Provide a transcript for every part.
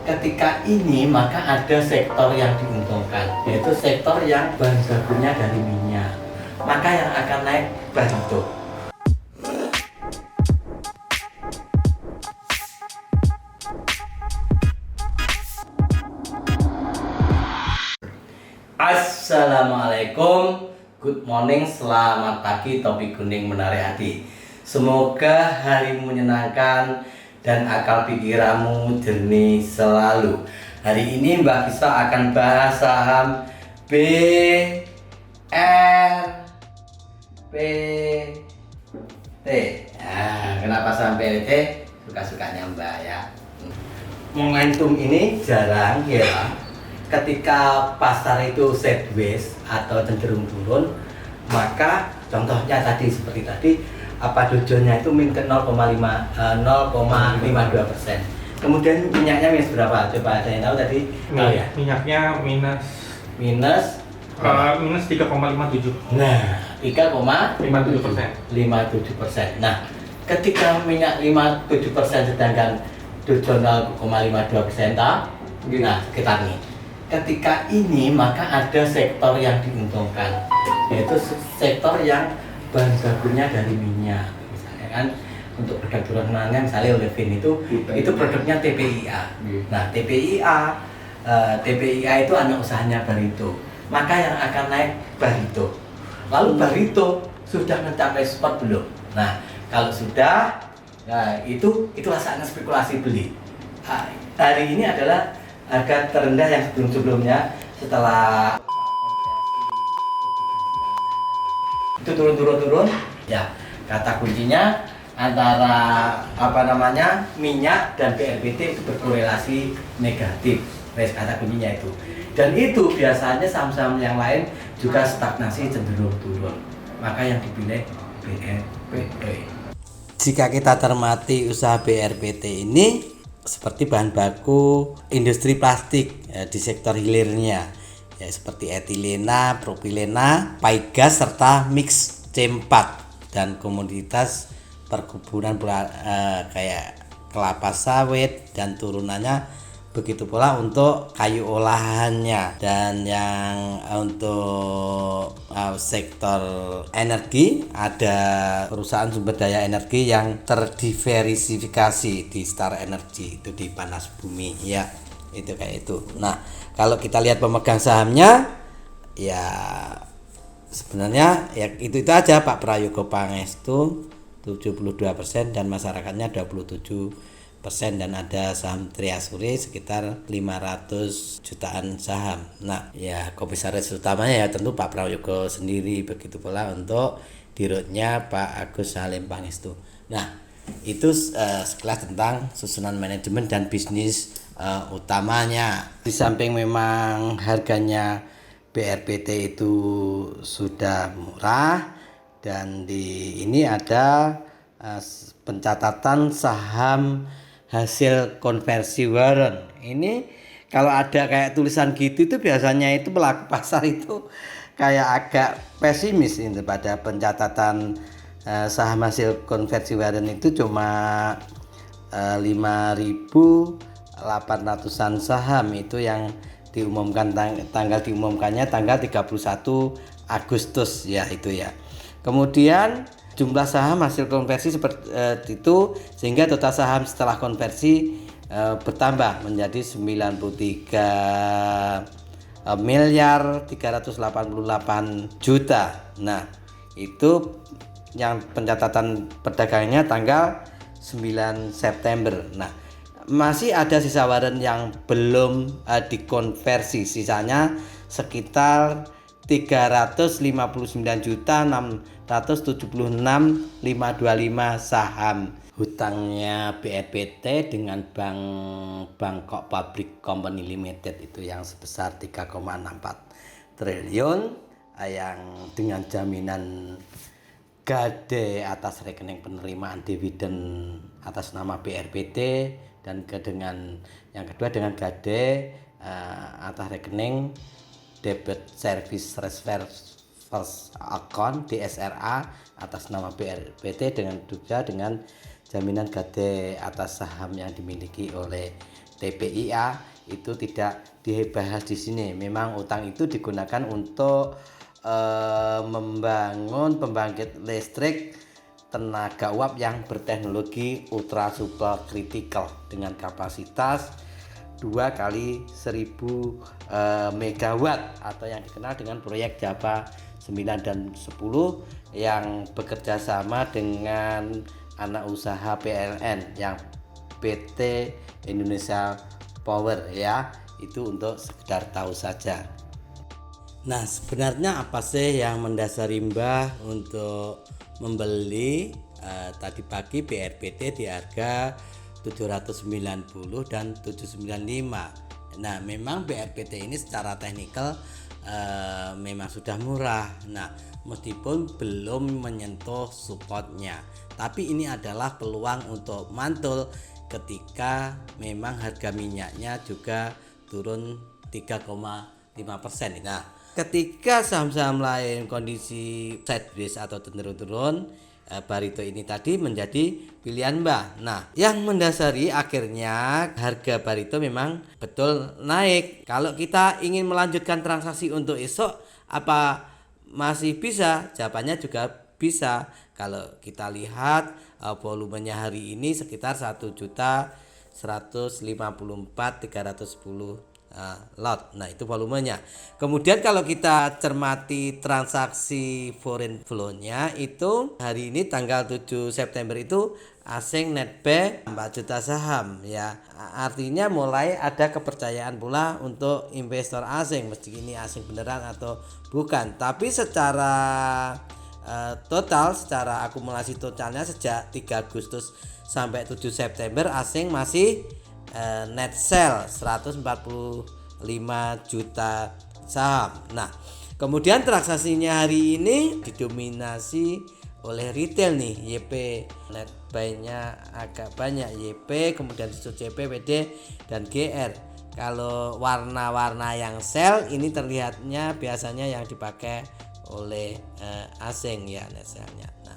ketika ini maka ada sektor yang diuntungkan, yaitu sektor yang bahan bakunya dari minyak, maka yang akan naik barito. Assalamualaikum, good morning, selamat pagi, topik kuning menarik hati. Semoga harimu menyenangkan dan akal pikiranmu jernih selalu. Hari ini Mbak Kisah akan bahas saham BRPT. Nah, kenapa saham BRPT? Suka-sukanya Mbak ya. Momentum ini jarang ya. Ketika pasar itu sideways atau cenderung turun, maka contohnya tadi seperti tadi, apa dojonya itu min ke 0,52%. Kemudian minyaknya minus berapa? Coba ada yang tahu tadi? Tahu ya? Minyaknya minus 3,57. Nah, 57%. Nah, ketika minyak 57% sedangkan dojo 0,52%, nah sekitar nih. Ketika ini maka ada sektor yang diuntungkan, yaitu sektor yang bahan bakunya dari minyak, misalnya kan untuk produk turunannya misalnya olefin itu produknya TPIA. Nah TPIA itu anak usahanya Barito, maka yang akan naik Barito. Lalu Barito sudah mencapai spot belum? Nah kalau sudah, nah, itulah saatnya spekulasi beli. Hari ini adalah harga terendah yang sebelum-sebelumnya setelah itu turun ya. Kata kuncinya antara minyak dan BRPT itu berkorelasi negatif, kata kuncinya itu. Dan itu biasanya saham-saham yang lain juga stagnasi cenderung turun, maka yang dipilih BRPT. Jika kita cermati usaha BRPT ini seperti bahan baku industri plastik ya, di sektor hilirnya ya, seperti etilena, propilena, paigas serta mix C4, dan komoditas perkebunan kayak kelapa sawit dan turunannya, begitu pula untuk kayu olahannya. Dan yang untuk sektor energi ada perusahaan sumber daya energi yang terdiversifikasi di Star Energy, itu di Panas Bumi ya, itu kayak itu. Nah kalau kita lihat pemegang sahamnya ya sebenarnya ya itu aja, Pak Prayogo Pangestu 72% dan masyarakatnya 27%, dan ada saham Triasuri sekitar 500 jutaan saham. Nah ya komisaris utamanya ya tentu Pak Prayogo sendiri, begitu pula untuk dirutnya Pak Agus Salim Pangestu. Nah itu sekilas tentang susunan manajemen dan bisnis utamanya. Di samping memang harganya BRPT itu sudah murah, dan di ini ada pencatatan saham hasil konversi warren. Ini kalau ada kayak tulisan gitu itu biasanya itu pelaku pasar itu kayak agak pesimis ini pada pencatatan saham hasil konversi warren itu cuma 5.800-an saham itu yang diumumkan tanggal diumumkannya tanggal 31 Agustus ya itu ya. Kemudian jumlah saham hasil konversi seperti itu, sehingga total saham setelah konversi bertambah menjadi 93 miliar 388 juta. Nah itu yang pencatatan perdagangannya tanggal 9 September. Nah masih ada sisa warren yang belum dikonversi, sisanya sekitar 359.676.525 saham. Hutangnya BRPT dengan Bank Bangkok Public Company Limited itu yang sebesar 3,64 triliun yang dengan jaminan gade atas rekening penerimaan dividen atas nama BRPT, dan dengan yang kedua dengan gade atas rekening debit service reserve account DSRA atas nama BRPT, dengan juga dengan jaminan gade atas saham yang dimiliki oleh TPIA itu tidak dibahas di sini. Memang utang itu digunakan untuk membangun pembangkit listrik tenaga uap yang berteknologi ultra super critical dengan kapasitas 2 kali 1000 megawatt atau yang dikenal dengan proyek Java 9 dan 10 yang bekerja sama dengan anak usaha PLN yang PT Indonesia Power ya. Itu untuk sekedar tahu saja. Nah, sebenarnya apa sih yang mendasari Mbah untuk membeli tadi pagi BRPT di harga 790 dan 795. Nah, memang BRPT ini secara teknikal memang sudah murah. Nah, meskipun belum menyentuh supportnya, tapi ini adalah peluang untuk mantul ketika memang harga minyaknya juga turun 3,5%. Nah, ketika saham-saham lain kondisi sideways atau cenderung turun, Barito ini tadi menjadi pilihan Mbah. Nah, yang mendasari akhirnya harga Barito memang betul naik. Kalau kita ingin melanjutkan transaksi untuk esok, apa masih bisa? Jawabannya juga bisa. Kalau kita lihat volumenya hari ini sekitar 1.154.310 lot. Nah, itu volumenya. Kemudian kalau kita cermati transaksi foreign flow-nya itu hari ini tanggal 7 September itu asing netback 4 juta saham ya. Artinya mulai ada kepercayaan pula untuk investor asing, meski ini asing beneran atau bukan. Tapi secara total, secara akumulasi totalnya sejak 3 Agustus sampai 7 September asing masih net sell 145 juta saham. Nah, kemudian transaksinya hari ini didominasi oleh retail nih. YP net buy-nya agak banyak, YP, kemudian disusul CP, WD dan GR. Kalau warna-warna yang sell ini terlihatnya biasanya yang dipakai oleh asing ya net sell-nya. Nah,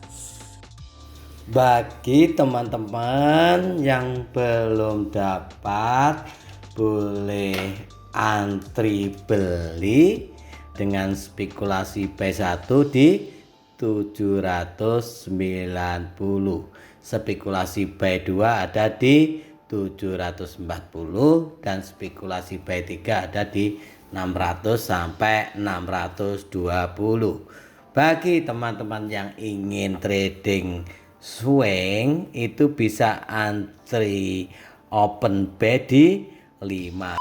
bagi teman-teman yang belum dapat, boleh antri beli dengan spekulasi P1 di 790. Spekulasi P2 ada di 740 dan spekulasi P3 ada di 600 sampai 620. Bagi teman-teman yang ingin trading swing itu bisa antri open bid di 5,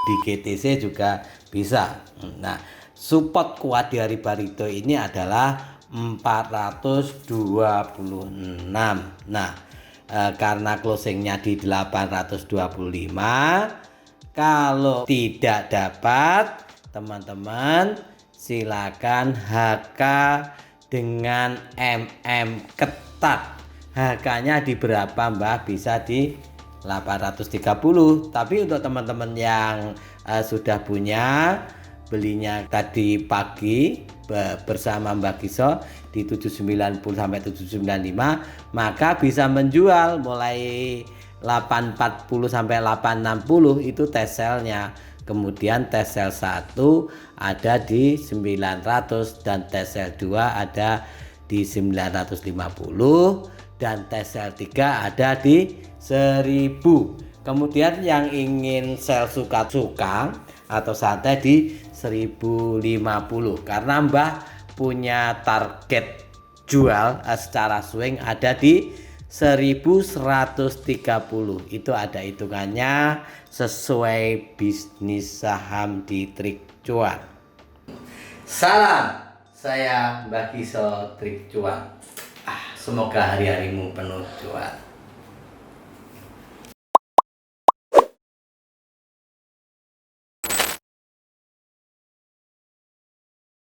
di GTC juga bisa. Nah, support kuat dari Barito ini adalah 426. Nah, karena closingnya di 825, kalau tidak dapat teman-teman silakan HK dengan ketat. HK-nya di berapa Mbah? Bisa di 830. Tapi untuk teman-teman yang sudah punya, belinya tadi pagi bersama Mbah Kiso di 790 sampai 795, maka bisa menjual mulai 840 sampai 860 itu test sell-nya. Kemudian test sell 1 ada di 900 dan test sell 2 ada di 950 dan test sell 3 ada di 1000. Kemudian yang ingin sell suka-suka atau santai di 1050 karena Mbah punya target jual secara swing ada di 1130. Itu ada hitungannya sesuai bisnis saham di Trik Cuan. Salam, saya Mbah Kiso Trik Cuan. Semoga hari-harimu penuh cuan.